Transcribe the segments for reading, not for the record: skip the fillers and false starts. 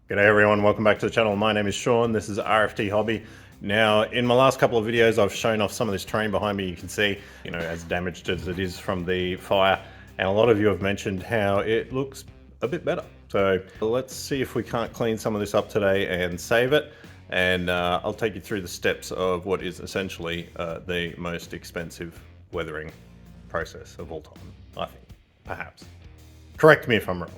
G'day everyone, welcome back to the channel. My name is Sean, this is RFDHobby. Now, in my last couple of videos, I've shown off some of this terrain behind me. You can see, as damaged as it is from the fire. And a lot of you have mentioned how it looks a bit better. So let's see if we can't clean some of this up today and save it. And I'll take you through the steps of what is essentially the most expensive weathering process of all time, I think, perhaps. Correct me if I'm wrong.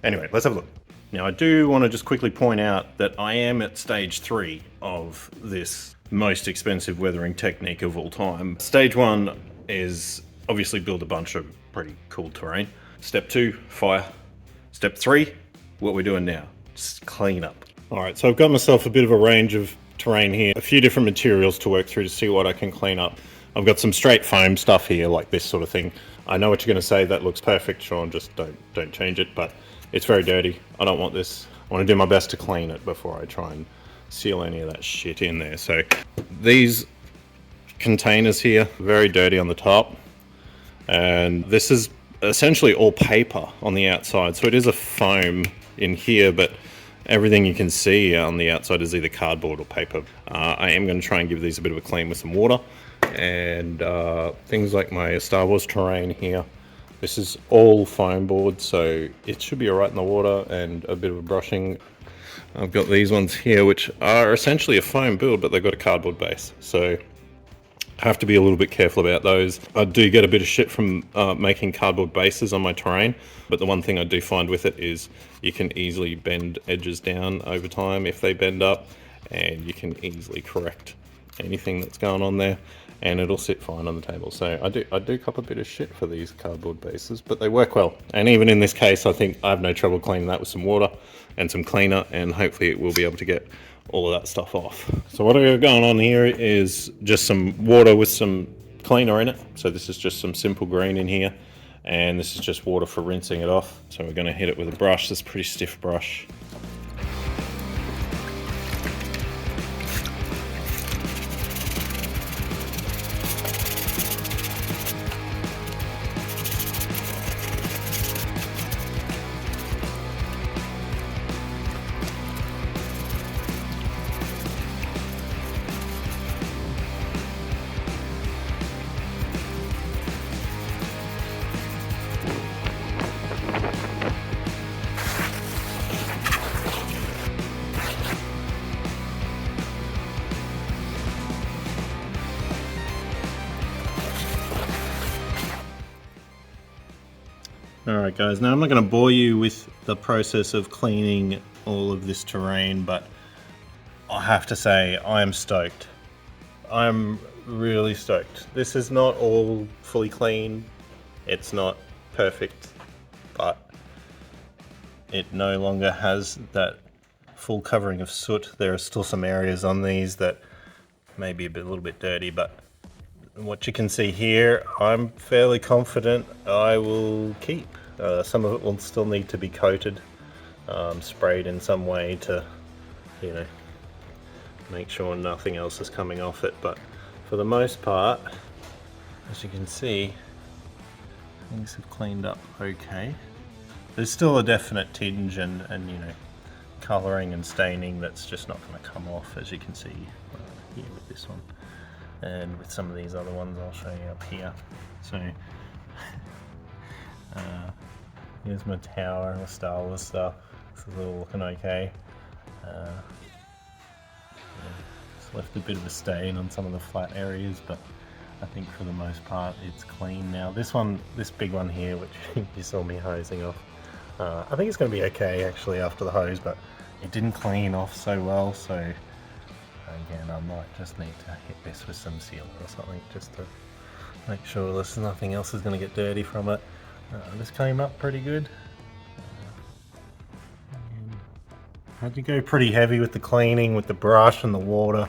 Anyway, let's have a look. Now, I do want to just quickly point out that I am at stage 3 of this most expensive weathering technique of all time. Stage 1 is obviously build a bunch of pretty cool terrain. Step 2, fire. Step 3, what we're doing now, just clean up. All right, so I've got myself a bit of a range of terrain here, a few different materials to work through to see what I can clean up. I've got some straight foam stuff here, like this sort of thing. I know what you're going to say, that looks perfect, Sean, just don't change it, but it's very dirty. I don't want this. I want to do my best to clean it before I try and seal any of that shit in there. So these containers here, very dirty on the top. And this is essentially all paper on the outside. So it is a foam in here, but everything you can see on the outside is either cardboard or paper. I am going to try and give these a bit of a clean with some water. And things like my Star Wars terrain here. This is all foam board, so it should be alright in the water, and a bit of a brushing. I've got these ones here, which are essentially a foam build, but they've got a cardboard base, so I have to be a little bit careful about those. I do get a bit of shit from making cardboard bases on my terrain, but the one thing I do find with it is you can easily bend edges down over time if they bend up, and you can easily correct anything that's going on there, and it'll sit fine on the table. So I do cop a bit of shit for these cardboard bases, but they work well. And even in this case, I think I have no trouble cleaning that with some water and some cleaner, and hopefully it will be able to get all of that stuff off. So what I've got going on here is just some water with some cleaner in it. So this is just some simple green in here, and this is just water for rinsing it off. So we're going to hit it with a brush, this pretty stiff brush. Alright guys, now I'm not going to bore you with the process of cleaning all of this terrain, but I have to say I am stoked. I'm really stoked. This is not all fully clean, it's not perfect, but it no longer has that full covering of soot. There are still some areas on these that may be a little bit dirty, but what you can see here, I'm fairly confident I will keep. Some of it will still need to be coated, sprayed in some way to, make sure nothing else is coming off it. But for the most part, as you can see, things have cleaned up okay. There's still a definite tinge and colouring and staining that's just not going to come off, as you can see here with this one. And with some of these other ones I'll show you up here. So here's my tower and the Star Wars stuff. This is all looking okay. It's left a bit of a stain on some of the flat areas, but I think for the most part it's clean now. This big one here, which you saw me hosing off, I think it's going to be okay actually after the hose, but it didn't clean off so well, so again, I might just need to hit this with some sealer or something just to make sure there's nothing else is going to get dirty from it. This came up pretty good. I had to go pretty heavy with the cleaning, with the brush and the water.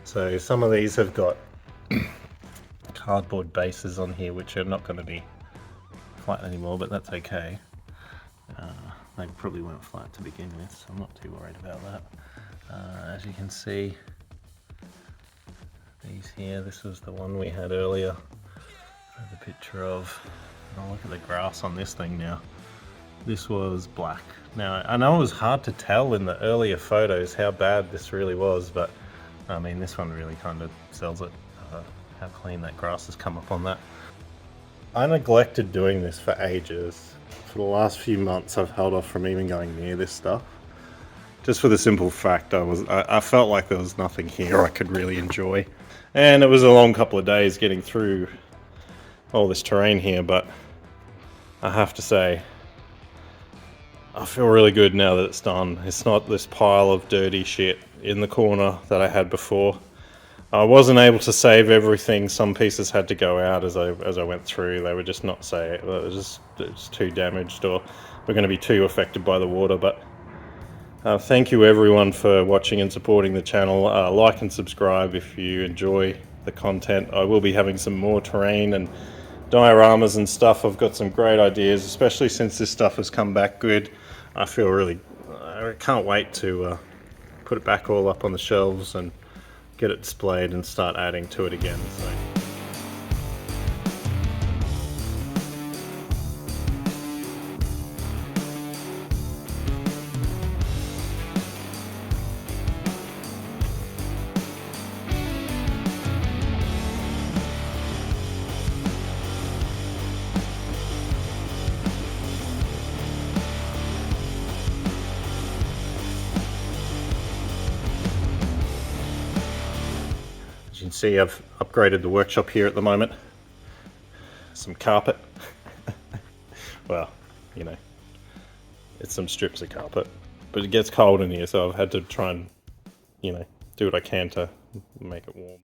So some of these have got cardboard bases on here, which are not going to be flat anymore, but that's okay. They probably weren't flat to begin with, so I'm not too worried about that. As you can see, these here, this was the one we had earlier. The picture of, oh, look at the grass on this thing now. this was black. Now, I know it was hard to tell in the earlier photos how bad this really was, but I mean, this one really kind of sells it. How clean that grass has come up on that. I neglected doing this for ages. For the last few months, I've held off from even going near this stuff. Just for the simple fact I felt like there was nothing here I could really enjoy. And it was a long couple of days getting through all this terrain here, but I have to say, I feel really good now that it's done. It's not this pile of dirty shit in the corner that I had before. I wasn't able to save everything. Some pieces had to go out as I went through. They were just not safe. It was too damaged, or were going to be too affected by the water. But thank you everyone for watching and supporting the channel. Like and subscribe if you enjoy the content. I will be having some more terrain and dioramas and stuff. I've got some great ideas, especially since this stuff has come back good. I can't wait to put it back all up on the shelves and get it displayed and start adding to it again. So. You can see I've upgraded the workshop here at the moment. Some carpet. Well, you know, it's some strips of carpet, but it gets cold in here, so I've had to try and, you know, do what I can to make it warm.